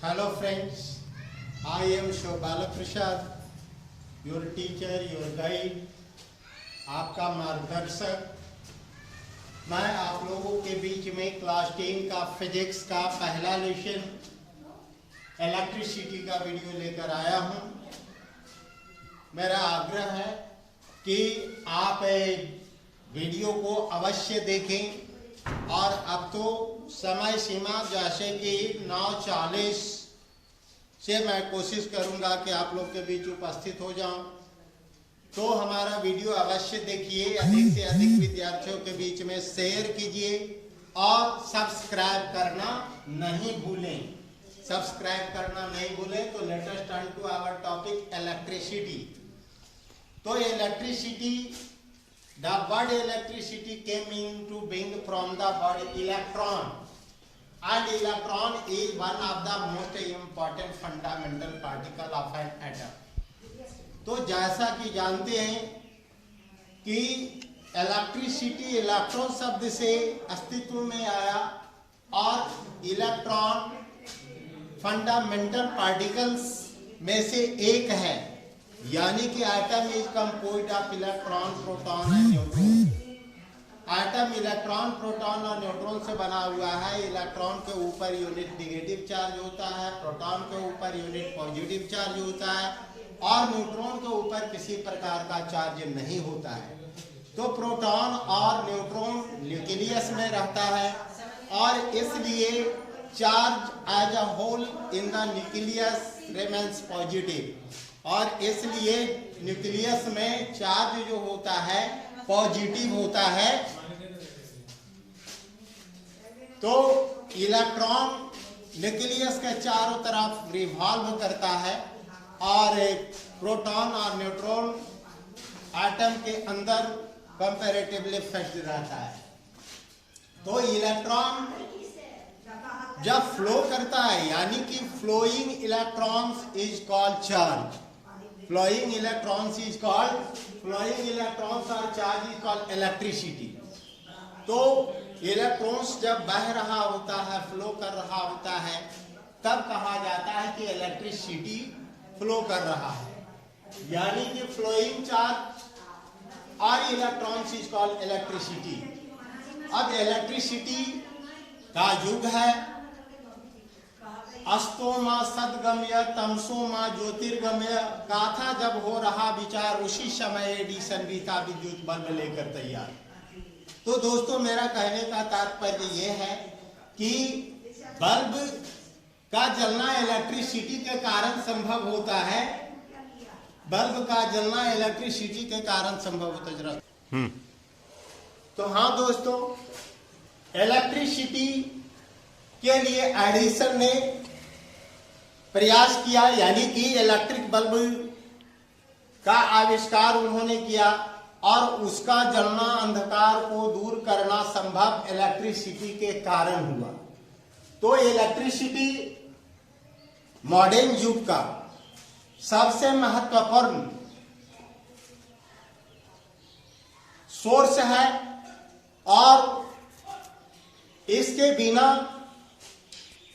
Hello friends, I am Shobala Prasad, your teacher, your guide, आपका मार्गदर्शक। मैं आप लोगों के बीच में क्लास 10 का फिजिक्स का पहला लेसन इलेक्ट्रिसिटी का वीडियो लेकर आया हूं। मेरा आग्रह है कि आप वीडियो को अवश्य देखें और अब तो समय सीमा जैसे कि 9:40 से मैं कोशिश करूंगा कि आप लोग के बीच उपस्थित हो जाऊं, तो हमारा वीडियो अवश्य देखिए, अधिक से अधिक विद्यार्थियों के बीच में शेयर कीजिए और सब्सक्राइब करना नहीं भूलें। सब्सक्राइब करना नहीं भूलें। तो let us turn to our topic electricity. तो electricity, the word electricity came into being from the word electron, and electron is one of the most important fundamental particle of an atom. तो जैसा कि जानते हैं कि electricity electron शब्द से अस्तित्व में आया और इलेक्ट्रॉन फंडामेंटल पार्टिकल्स में से एक है, यानी कि atom is composed of electron, proton and neutron. Atom electron, proton और न्यूट्रॉन से बना हुआ है। इलेक्ट्रॉन के ऊपर यूनिट नेगेटिव चार्ज होता है, प्रोटॉन के ऊपर यूनिट पॉजिटिव चार्ज होता है और न्यूट्रॉन के ऊपर किसी प्रकार का चार्ज नहीं होता है। तो प्रोटॉन और न्यूट्रॉन न्यूक्लियस में रहता है और इसलिए charge as a whole in the nucleus remains positive, और इसलिए न्यूक्लियस में चार्ज जो होता है पॉजिटिव होता है। तो इलेक्ट्रॉन न्यूक्लियस के चारों तरफ रिवॉल्व करता है और प्रोटॉन और न्यूट्रॉन एटम के अंदर कंपैरेटिवली फिक्स्ड रहता है। तो इलेक्ट्रॉन जब फ्लो करता है, यानी कि flowing electrons is called charge. Flowing electrons is or charge is called electricity. तो इलेक्ट्रॉन्स जब बह रहा होता है, फ्लो कर रहा होता है, तब कहा जाता है कि इलेक्ट्रिसिटी फ्लो कर रहा है, यानी कि फ्लोइंग चार्ज और इलेक्ट्रॉन्स इज कॉल्ड इलेक्ट्रिसिटी। अब इलेक्ट्रिसिटी का युग है अस्तोमा सदगम्य तमसोमा ज्योतिर्गम्य। गाथा जब हो रहा विचार, उसी समय एडिसन भी था विद्युत बल्ब लेकर तैयार। तो दोस्तों, मेरा कहने का तात्पर्य यह है कि बल्ब का जलना इलेक्ट्रिसिटी के कारण संभव होता है। बल्ब का जलना इलेक्ट्रिसिटी के कारण संभव होता है। तो हाँ दोस्तों, इलेक्ट्रिसिटी के लिए एडिसन ने प्रयास किया, यानी कि इलेक्ट्रिक बल्ब का आविष्कार उन्होंने किया और उसका जलना, अंधकार को दूर करना संभव इलेक्ट्रिसिटी के कारण हुआ। तो इलेक्ट्रिसिटी मॉडर्न युग का सबसे महत्वपूर्ण सोर्स है और इसके बिना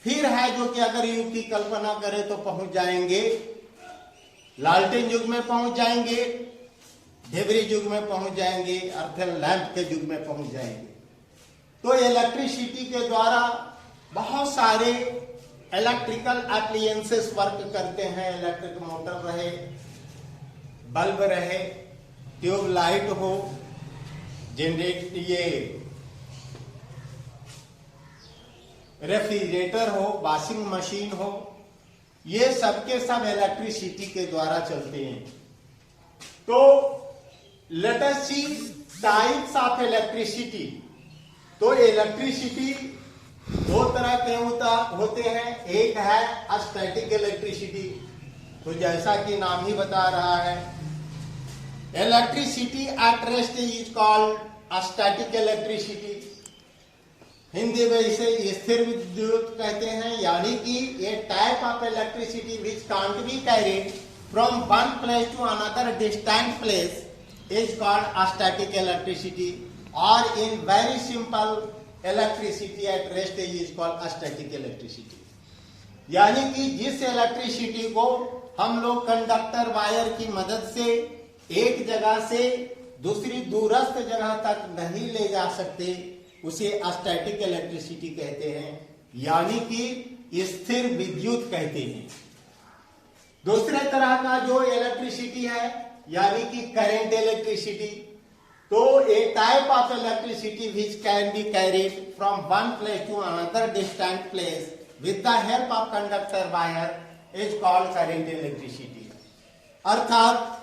फिर है जो कि अगर युग की कल्पना करें तो पहुंच जाएंगे, लालटेन युग में पहुंच जाएंगे, ढेबरी युग में पहुंच जाएंगे और फिर लैंप के युग में पहुंच जाएंगे। तो इलेक्ट्रिसिटी के द्वारा बहुत सारे इलेक्ट्रिकल एप्लायंसेस वर्क करते हैं। इलेक्ट्रिक मोटर रहे, बल्ब रहे, ट्यूबलाइट हो, जनरेट ये रेफ्रिजरेटर हो, वॉशिंग मशीन हो, ये सबके सब इलेक्ट्रिसिटी के द्वारा चलते हैं। तो let us see types of electricity. तो इलेक्ट्रिसिटी दो तरह के होते हैं। एक है स्टैटिक इलेक्ट्रिसिटी, तो जैसा कि नाम ही बता रहा है, electricity at rest is called static electricity. Hindi में इसे स्थिर विद्युत कहते हैं, यानी कि ये type of electricity which can't be carried from one place to another distant place is called static electricity, और in very simple electricity at rest is called static electricity. यानी कि जिस इलेक्ट्रिसिटी को हम लोग कंडक्टर वायर की मदद से एक जगह से दूसरी दूरस्थ जगह तक नहीं ले जा सकते, उसे स्टैटिक इलेक्ट्रिसिटी कहते हैं, यानी कि स्थिर विद्युत कहते हैं। दूसरे तरह का जो इलेक्ट्रिसिटी है यानी कि करंट इलेक्ट्रिसिटी, तो a type of electricity which can be carried from one place to another distant place with the help of conductor wire is called current electricity. अर्थात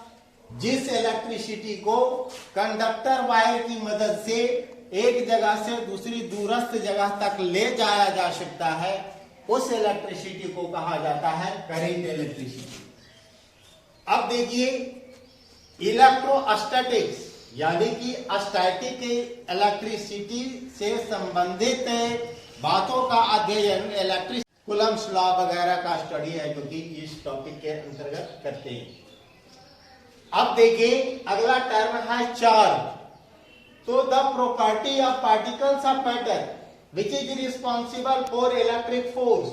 जिस इलेक्ट्रिसिटी को कंडक्टर वायर की मदद से एक जगह से दूसरी दूरस्थ जगह तक ले जाया जा सकता है, उस इलेक्ट्रिसिटी को कहा जाता है करंट इलेक्ट्रिसिटी। अब देखिए इलेक्ट्रोस्टैटिक्स यानी कि स्टैटिक इलेक्ट्रिसिटी से संबंधित बातों का अध्ययन इलेक्ट्रिक कूलम्स लॉ वगैरह का स्टडी है जो कि इस टॉपिक के अंतर्गत करते हैं। अब देखिए अगला टर्म है चार्ज। तो the property of particles of matter which is responsible for electric force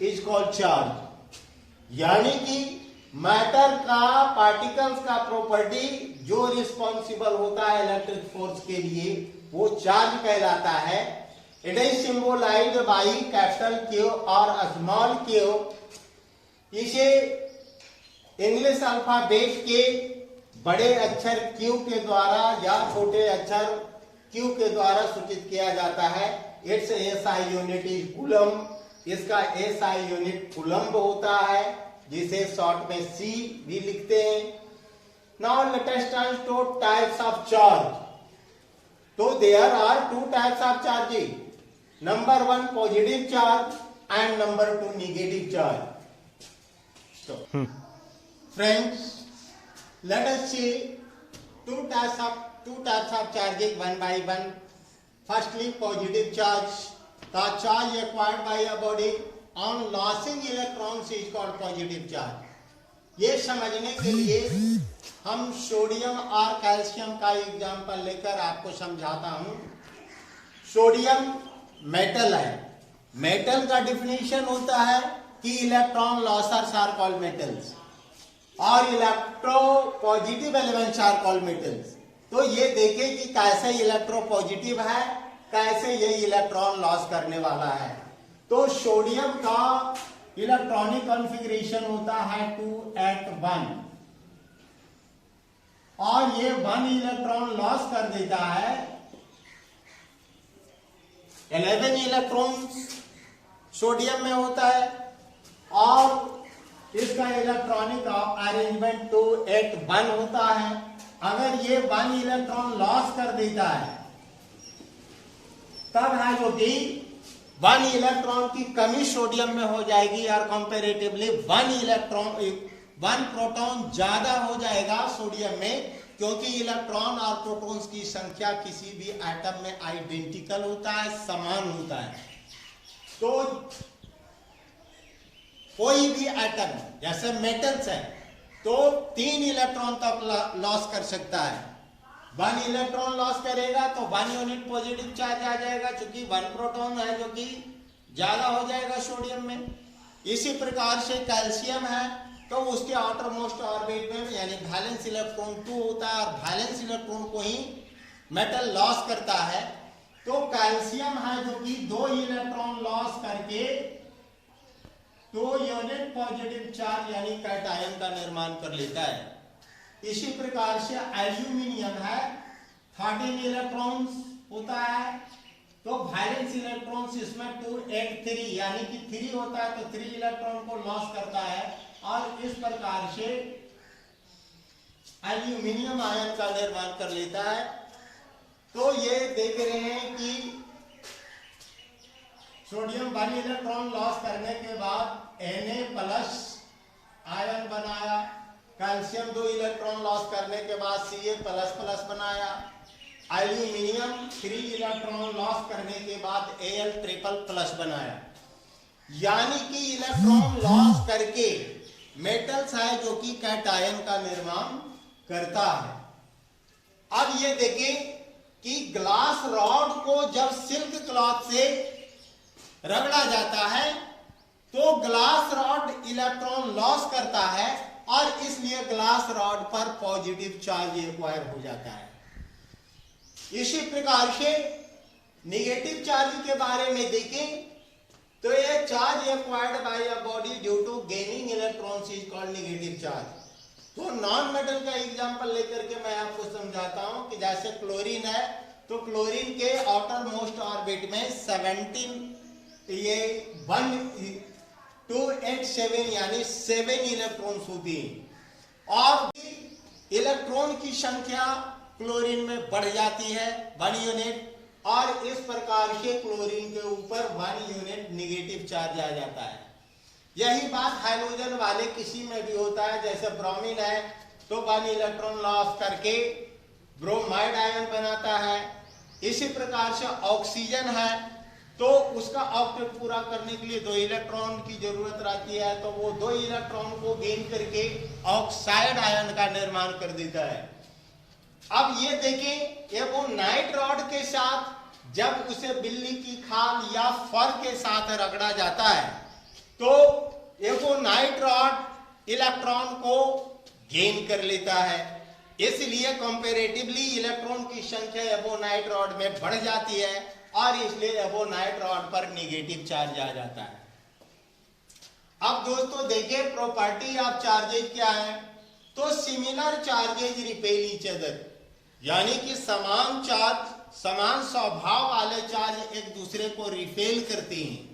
is called charge। यानी कि मैटर का पार्टिकल्स का प्रॉपर्टी जो रिस्पॉन्सिबल होता है इलेक्ट्रिक फोर्स के लिए वो चार्ज कहलाता है। It is symbolized by capital Q और स्मॉल क्यू। इसे इंग्लिश अल्फाबेट के बड़े अक्षर क्यू के द्वारा या छोटे अक्षर क्यू के द्वारा सूचित किया जाता है। Its SI unit is coulomb. इसका एसआई यूनिट कूलम्ब होता है जिसे शॉर्ट में सी भी लिखते हैं। Now let us turn to types of charge. तो there are two types of charges, number 1 positive charge and number 2 negative charge. So, friends, let us see two types of charges one by one. Firstly, positive charge. The charge acquired by a body on losing electrons is called positive charge। ये समझने के लिए हम sodium और calcium का example लेकर आपको समझाता हूं। सोडियम मेटल है। मेटल का डिफिनेशन होता है कि electron losers are called metals और electropositive elements are called metals. तो ये देखें कि कैसे इलेक्ट्रो पॉजिटिव है, कैसे ये इलेक्ट्रॉन लॉस करने वाला है। तो सोडियम का इलेक्ट्रॉनिक कॉन्फ़िगरेशन होता है 2s1 और ये 1 इलेक्ट्रॉन लॉस कर देता है। 11 इलेक्ट्रॉन्स सोडियम में होता है और इसका इलेक्ट्रॉनिक अरेंजमेंट 2s1 होता है। अगर ये 1 इलेक्ट्रॉन लॉस कर देता है तब है जो कि 1 इलेक्ट्रॉन की कमी सोडियम में हो जाएगी और कंपैरेटिवली 1 प्रोटॉन ज्यादा हो जाएगा सोडियम में, क्योंकि इलेक्ट्रॉन और प्रोटॉन्स की संख्या किसी भी एटम में आइडेंटिकल होता है, समान होता है। तो कोई भी एटम जैसे मेटल्स है तो 3 इलेक्ट्रॉन तक लॉस कर सकता है। 1 इलेक्ट्रॉन लॉस करेगा तो 1 यूनिट पॉजिटिव चार्ज आ जाएगा, क्योंकि 1 प्रोटॉन है जो कि ज्यादा हो जाएगा सोडियम में। इसी प्रकार से कैल्शियम है तो उसके आउटर मोस्ट ऑर्बिट में यानी वैलेंस इलेक्ट्रॉन 2 होता है और वैलेंस इलेक्ट्रॉन को ही मेटल लॉस करता है। तो कैल्शियम है जो कि 2 इलेक्ट्रॉन लॉस करके 2 यूनिट पॉजिटिव चार्ज यानी कैटायन का निर्माण कर लेता है। इसी प्रकार से एल्यूमिनियम है 13 इलेक्ट्रॉन्स होता है, तो वैलेंस इलेक्ट्रॉन्स इसमें 2 8 3 यानी कि 3 होता है तो 3 इलेक्ट्रॉन को लॉस करता है और इस प्रकार से एल्यूमिनियम आयन का निर्माण कर लेता है। तो ये देख रहे हैं कि सोडियम 1 इलेक्ट्रॉन लॉस करने के बाद Na+ आयन बनाया, कैल्शियम 2 इलेक्ट्रॉन लॉस करने के बाद Ca++ बनाया, एल्यूमिनियम 3 इलेक्ट्रॉन लॉस करने के बाद Al++ बनाया। यानी कि इलेक्ट्रॉन लॉस करके मेटल्स है जो कि कैटायन का निर्माण करता है। अब ये देखें कि ग्लास रॉड को जब सिल्क क्लॉथ से रगड़ा जाता है तो ग्लास रॉड इलेक्ट्रॉन लॉस करता है और इसलिए ग्लास रॉड पर पॉजिटिव चार्ज एक्वायर हो जाता है। इसी प्रकार से नेगेटिव चार्ज के बारे में देखें तो ये charge acquired by a body due to gaining electrons is called negative charge. तो नॉन मेटल का एग्जांपल लेकर के मैं आपको समझाता हूं कि जैसे क्लोरीन है, तो क्लोरीन के आउटर मोस्ट ऑर्बिट में 17 ये 1287 यानी 7 इलेक्ट्रॉन्स होती हैं और इलेक्ट्रॉन की संख्या क्लोरीन में बढ़ जाती है 1 यूनिट, और इस प्रकार से क्लोरीन के ऊपर 1 यूनिट नेगेटिव चार्ज आ जाता है। यही बात हाइड्रोजन वाले किसी में भी होता है, जैसे ब्रोमीन है तो 1 इलेक्ट्रॉन लॉस करके ब्रोमाइड आयन बनाता है। इसी प्रकार से ऑक्सीजन है तो उसका ऑक्टेट पूरा करने के लिए 2 इलेक्ट्रॉन की जरूरत रहती है, तो वो 2 इलेक्ट्रॉन को गेन करके ऑक्साइड आयन का निर्माण कर देता है। अब ये देखें, ये वो नाइट रॉड के साथ जब उसे बिल्ली की खाल या फर के साथ रगड़ा जाता है तो ये वो नाइट रॉड इलेक्ट्रॉन को गेन कर लेता है, इसलिए कंपैरेटिवली इलेक्ट्रॉन की संख्या एबोनाइट रॉड में बढ़ जाती है और इसलिए एबोनाइट रॉड पर नेगेटिव चार्ज आ जाता है। अब दोस्तों देखिए प्रॉपर्टी ऑफ चार्जेज क्या है, तो similar charges repel each other, यानी कि समान चार्ज, समान स्वभाव वाले चार्ज एक दूसरे को रिपेल करते हैं।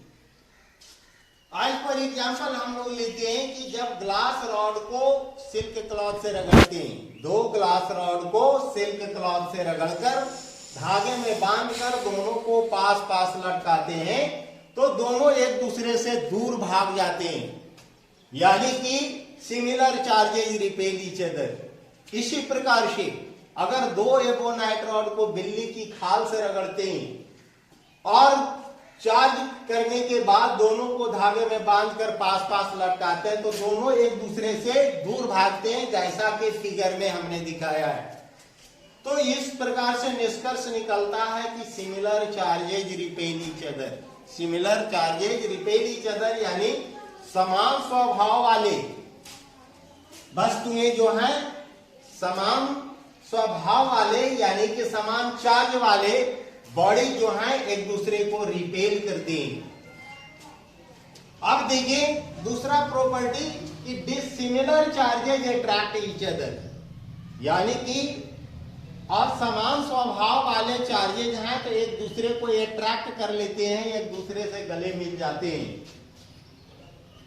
आज फॉर एग्जाम्पल हम लोग लेते हैं कि जब ग्लास रॉड को सिल्क क्लॉथ से रगड़ते हैं, 2 ग्लास रॉड को सिल्क क्लॉथ से रगड़कर धागे में बांधकर दोनों को पास पास लटकाते हैं तो दोनों एक दूसरे से दूर भाग जाते हैं, यानी कि similar charges repel each other. इसी प्रकार से अगर 2 एबोनाइट रॉड को बिल्ली की खाल से रगड़ते हैं और चार्ज करने के बाद दोनों को धागे में बांधकर पास पास लटकाते हैं तो दोनों एक दूसरे से दूर भागते हैं, जैसा कि फिगर में हमने दिखाया है। तो इस प्रकार से निष्कर्ष निकलता है कि similar charges repel each other, similar charges repel each other यानी समान स्वभाव वाले वस्तुएं जो हैं, समान स्वभाव वाले यानी कि समान चार्ज वाले बॉडी जो है एक दूसरे को रिपेल करते हैं। अब देखिए दूसरा प्रॉपर्टी कि dissimilar charges attract each other, यानी कि और समान स्वभाव वाले चार्जेज हैं तो एक दूसरे को अट्रैक्ट कर लेते हैं, एक दूसरे से गले मिल जाते हैं।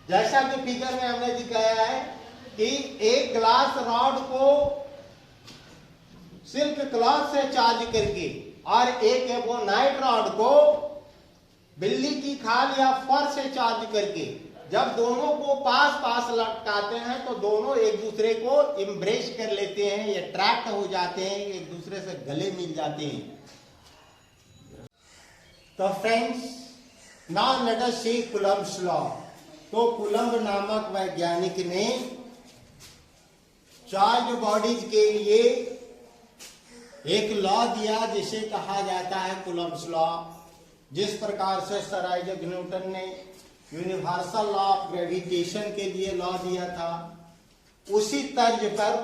जैसा कि फिगर में हमने दिखाया है कि एक ग्लास रॉड को सिल्क क्लॉथ से चार्ज करके और एक एबोनाइट रॉड को बिल्ली की खाल या फर से चार्ज करके जब दोनों को पास पास लटकाते हैं तो दोनों एक दूसरे को एम्ब्रेस कर लेते हैं, अट्रैक्ट हो जाते हैं, एक दूसरे से गले मिल जाते हैं। तो फ्रेंड्स, नाउ लेट अस सी कूलम्ब्स लॉ। तो कूलम्ब नामक वैज्ञानिक ने चार्ज बॉडीज के लिए एक लॉ दिया जिसे कहा जाता है कूलम्ब्स लॉ। जिस प्रकार से सर आइजैक न्यूटन ने यूनिवर्सल लॉ ऑफ ग्रेविटेशन के लिए लॉ दिया था, उसी तर्ज पर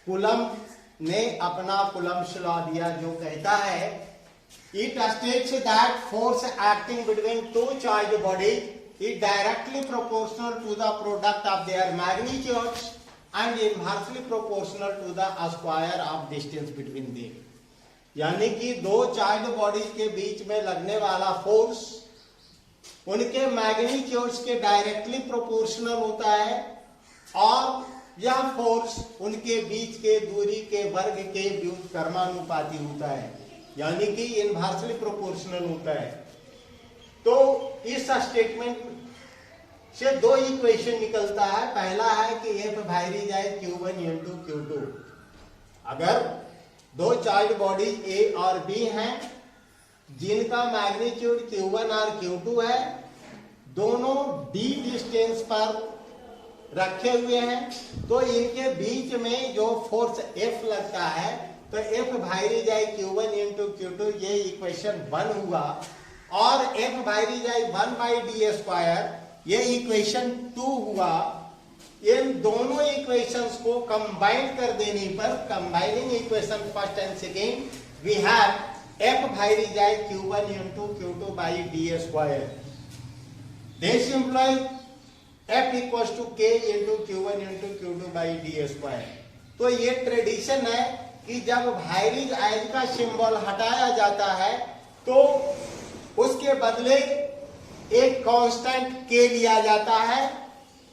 कूलम्ब ने अपना कूलम्ब्स लॉ दिया, जो कहता है it states that force acting between 2 charge bodies is directly proportional to the product of their magnitudes and inversely proportional to the square of distance between them। यानी कि 2 चार्ज बॉडीज के बीच में लगने वाला फोर्स उनके मैग्नीट्यूड्स के directly proportional होता है और यह फोर्स उनके बीच के दूरी के वर्ग के व्युत्क्रमानुपाती होता है, यानी कि इनवर्सली प्रोपोर्शनल होता है। तो इस स्टेटमेंट से 2 इक्वेशन निकलता है। पहला है कि F बाहरी जाए Q1 into Q2। अगर 2 चार्ज बॉडीज A और B हैं जिनका मैग्नीट्यूड Q1 और Q2 है, दोनों d डिस्टेंस पर रखे हुए हैं, तो इनके बीच में जो फोर्स F लगता है तो F बाहरी जाए Q1 into Q2, ये इक्वेशन 1 हुआ। और F बाहरी जाए 1/d² ये इक्वेशन 2 हुआ। इन दोनों इक्वेशंस को कंबाइन कर देने पर, combining equation first and second, we have F by रिजाई Q1 into Q2 by d square. This implies F equals to K into Q1 into Q2 by d square. तो ये tradition है कि जब वायरिज एज का सिंबल हटाया जाता है तो उसके बदले एक कांस्टेंट K लिया जाता है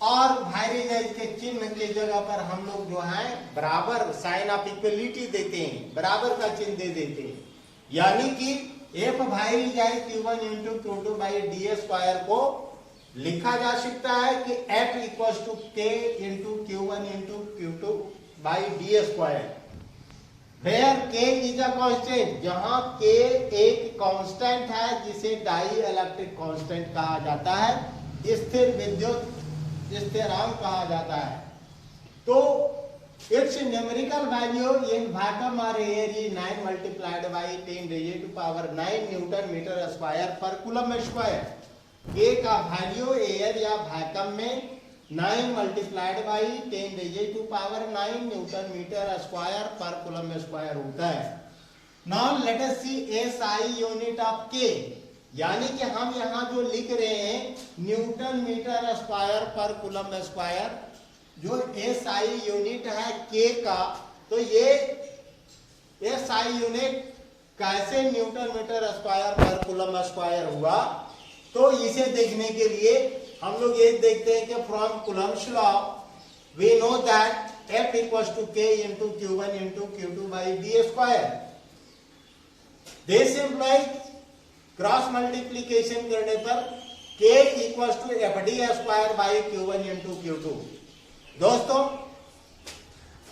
और वायरिज एज के चिन्ह के जगह पर हम लोग जो है बराबर साइन ऑफ इक्वलिटी देते हैं, बराबर का चिन्ह दे देते हैं। यानी कि F varies as Q1 into Q2 by d square को लिखा जा सकता है कि F equals to K into Q1 into Q2 by d square, where K is a constant, जहां K एक कांस्टेंट है जिसे डाई इलेक्ट्रिक कांस्टेंट कहा जाता है, स्थिर विद्युत स्थिरांक कहा जाता है। तो its numerical value in vacuum और air is 9 multiplied by 10 raised to power 9 newton metre square पर कूलम स्क्वायर। K का वैल्यू एयर या वैक्यूम में 9 multiplied by 10 raised to power 9 newton metre square पर कूलम स्क्वायर होता है। Now let us see SI unit of K, यानी कि हम यहां जो लिख रहे हैं न्यूटन मीटर स्क्वायर पर कूलम स्क्वायर, जो SI यूनिट है K का, तो ये SI यूनिट कैसे न्यूटन मीटर स्क्वायर पर कूलम स्क्वायर हुआ, तो इसे देखने के लिए हम लोग ये देखते हैं कि from Coulomb's law we know that F equals to K into Q1 into Q2 by d square. This implies cross multiplication करने पर K equals to FD square by Q1 into Q2। दोस्तों,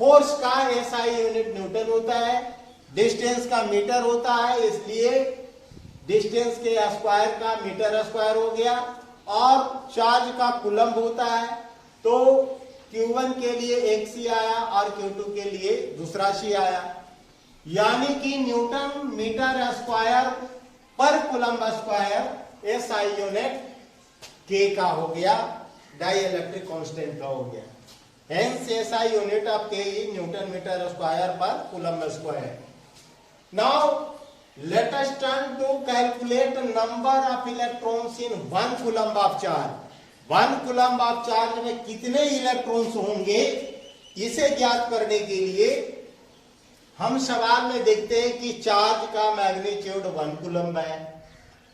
फोर्स का SI unit Newton होता है, distance का metre होता है, इसलिए डिस्टेंस के स्क्वायर का मीटर स्क्वायर हो गया, और चार्ज का कूलम्ब होता है, तो Q1 के लिए एक C आया और Q2 के लिए दूसरा C आया, यानी कि न्यूटन मीटर स्क्वायर पर coulomb square SI unit K का हो गया, डाई इलेक्ट्रिक कांस्टेंट का हो गया। Hence SI unit of K is newton metre square पर coulomb square. Now let us turn to calculate number of electrons in 1 coulomb of charge. 1 coulomb of charge में कितने electrons होंगे, इसे ज्ञात करने के लिए हम सवाल में देखते हैं कि चार्ज का मैग्नीट्यूड 1 कूलम्ब है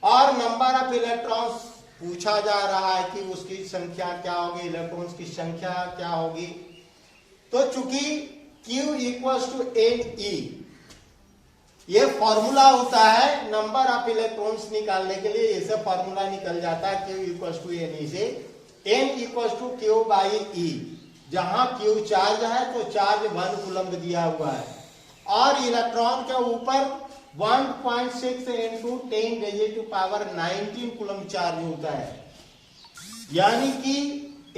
और नंबर ऑफ इलेक्ट्रॉन्स पूछा जा रहा है कि उसकी संख्या क्या होगी, इलेक्ट्रॉन्स की संख्या क्या होगी। तो चूंकि Q इक्वल्स टू NE, ये फॉर्मूला होता है नंबर ऑफ इलेक्ट्रॉन्स निकालने के लिए, इससे फॉर्मूला निकल जाता है Q इक्वल्स टू NE से N equals to Q by E। जहां Q चार्ज है तो चार्ज 1 कूलम्ब दिया हुआ है और इलेक्ट्रॉन के ऊपर 1.6 into 10 raised to power 19 coulomb charge होता है, यानी कि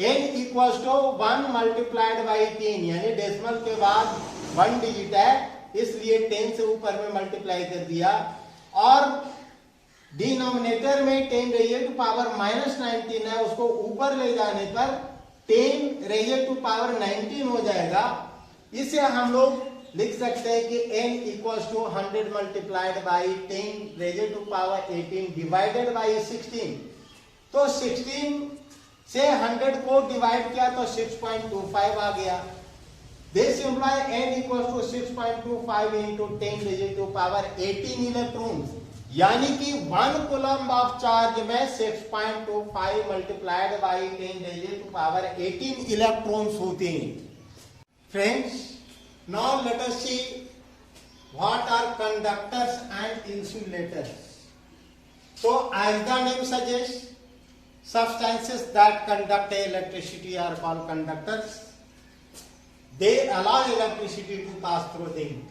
N equals to 1 multiplied by 10, यानी डेसिमल के बाद 1 डिजिट है, इसलिए 10 से ऊपर में मल्टीप्लाई कर दिया, और डिनोमिनेटर में 10 raised to power -19 है, उसको ऊपर ले जाने पर 10 raised to power 19 हो जाएगा। इसे हम लोग लिख सकते हैं कि N equals to 100 multiplied by 10 raised to power 18 divided by 16। तो 16 से 100 को डिवाइड किया तो 6.25 आ गया। This implies N equals to 6.25 into 10 raised to power 18 electrons, यानी कि 1 कूलम्ब ऑफ चार्ज में 6.25 multiplied by 10 raised to power 18 electrons होते हैं। Friends, now let us see what are conductors and insulators. So as the name suggests, substances that conduct electricity are called conductors. They allow electricity to pass through them.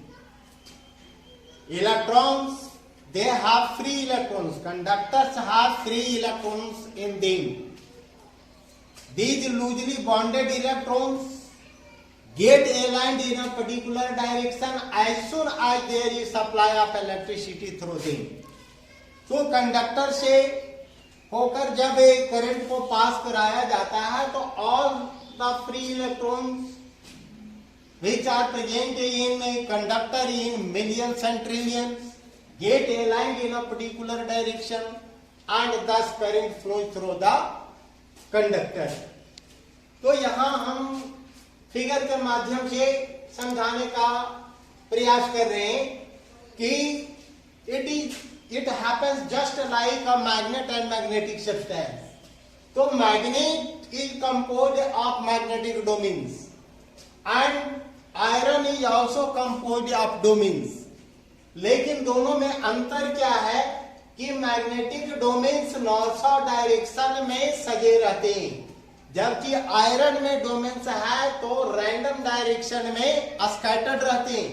Electrons, they have free electrons. Conductors have free electrons in them. These loosely bonded electrons get aligned in a particular direction as soon as there is supply of electricity through them. तो conductor से होकर जब एक current को पास कराया जाता है तो all the free electrons which are present in conductor in millions and trillions get aligned in a particular direction and thus current flows through the conductor. तो यहां हम फिगर के माध्यम से समझाने का प्रयास कर रहे हैं कि it happens just like a magnet and magnetic substance. तो magnet is composed of magnetic domains and iron is also composed of domains. लेकिन दोनों में अंतर क्या है कि magnetic domains north south direction में सजे रहते हैं, जबकि आयरन में डोमेन्स है तो रैंडम डायरेक्शन में स्कैटर्ड रहते हैं.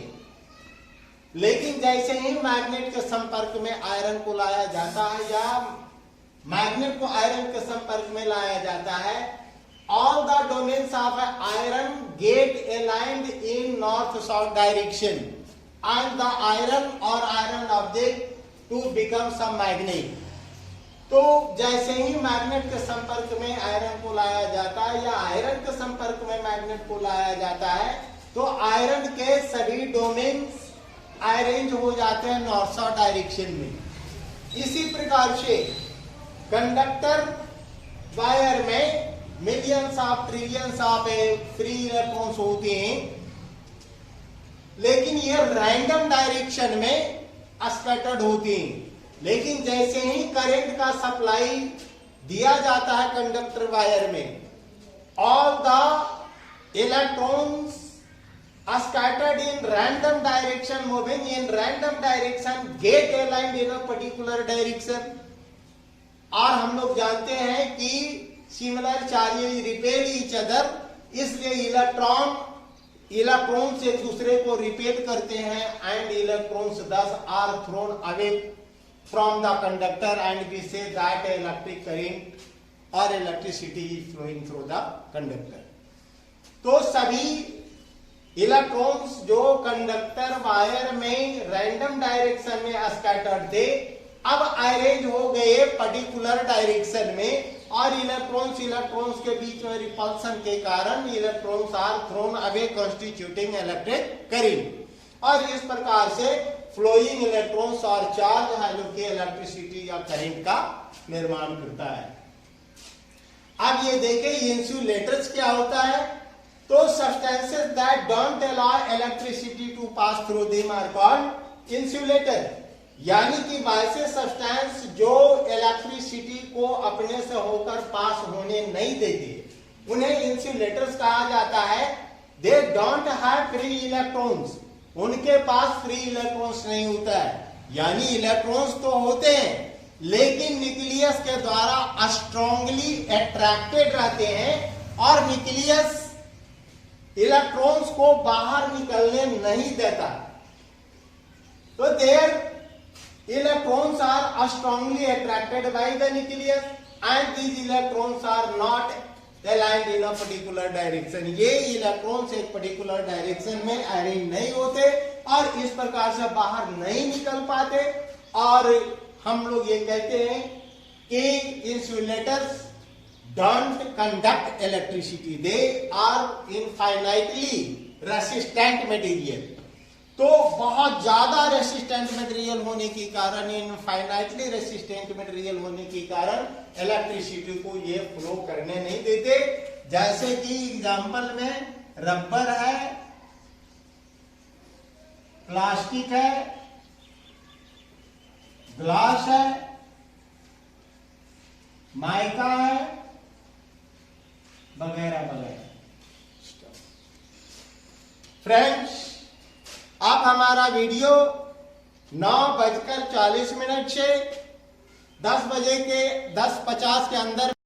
लेकिन जैसे ही मैग्नेट के संपर्क में आयरन को लाया जाता है या मैग्नेट को आयरन के संपर्क में लाया जाता है, all the domains of iron get aligned in north-south direction and the iron or iron object to become some magnet. तो जैसे ही मैग्नेट के संपर्क में आयरन को लाया जाता है या आयरन के संपर्क में मैग्नेट को लाया जाता है तो आयरन के सभी डोमेन्स अरेंज हो जाते हैं नॉर्थ साउथ डायरेक्शन में. इसी प्रकार से कंडक्टर वायर में millions of trillions of free electrons होते हैं, लेकिन ये रैंडम डायरेक्शन में स्कैटर्ड होते हैं. लेकिन जैसे ही करंट का सप्लाई दिया जाता है कंडक्टर वायर में, all the electrons scattered in random direction, moving in random direction, get aligned in a particular direction. और हम लोग जानते हैं कि similar charges repel each other, इसलिए इलेक्ट्रॉन्स एक दूसरे को रिपेल करते हैं and electrons thus are thrown away from the conductor and we say that electric current और electricity is flowing through the conductor. तो सभी इलेक्ट्रॉन्स जो कंडक्टर वायर में रैंडम डायरेक्शन में स्कैटर्ड थे अब अरेंज हो गए पर्टिकुलर डायरेक्शन में, और इलेक्ट्रॉन्स के बीच में रिपल्सन के कारण electrons are thrown away constituting electric current. और इस प्रकार से फ्लोइंग इलेक्ट्रॉन्स और चार्ज है जो कि इलेक्ट्रिसिटी या करंट का निर्माण करता है. अब ये देखें इंसुलेटर्स क्या होता है. तो substances that don't allow electricity to pass through them are called insulator. यानी कि वैसे सब्सटेंस जो इलेक्ट्रिसिटी को अपने से होकर पास होने नहीं देते उन्हें इंसुलेटर्स कहा जाता है. They don't have free electrons, उनके पास फ्री इलेक्ट्रॉन्स नहीं होता है. यानी इलेक्ट्रॉन्स तो होते हैं लेकिन न्यूक्लियस के द्वारा स्ट्रांगली अट्रैक्टेड रहते हैं और न्यूक्लियस इलेक्ट्रॉन्स को बाहर निकलने नहीं देता. तो there electrons are strongly attracted by the nucleus and these electrons are not aligned in a particular direction. ये इलेक्ट्रॉन्स एक पर्टिकुलर डायरेक्शन में अरेंज नहीं होते और इस प्रकार से बाहर नहीं निकल पाते, और हम लोग ये कहते हैं कि insulators don't conduct electricity, they are infinitely resistant material. तो बहुत ज्यादा रेसिस्टेंट मटेरियल होने के कारण, इनफाइनाइटली रेसिस्टेंट मटेरियल होने के कारण इलेक्ट्रिसिटी को ये फ्लो करने नहीं देते. जैसे कि एग्जांपल में रबर है, प्लास्टिक है, ग्लास है, माइका है, वगैरह वगैरह. फ्रेंड्स, अब हमारा वीडियो 9:40 से 10 बजे के 10:50 के अंदर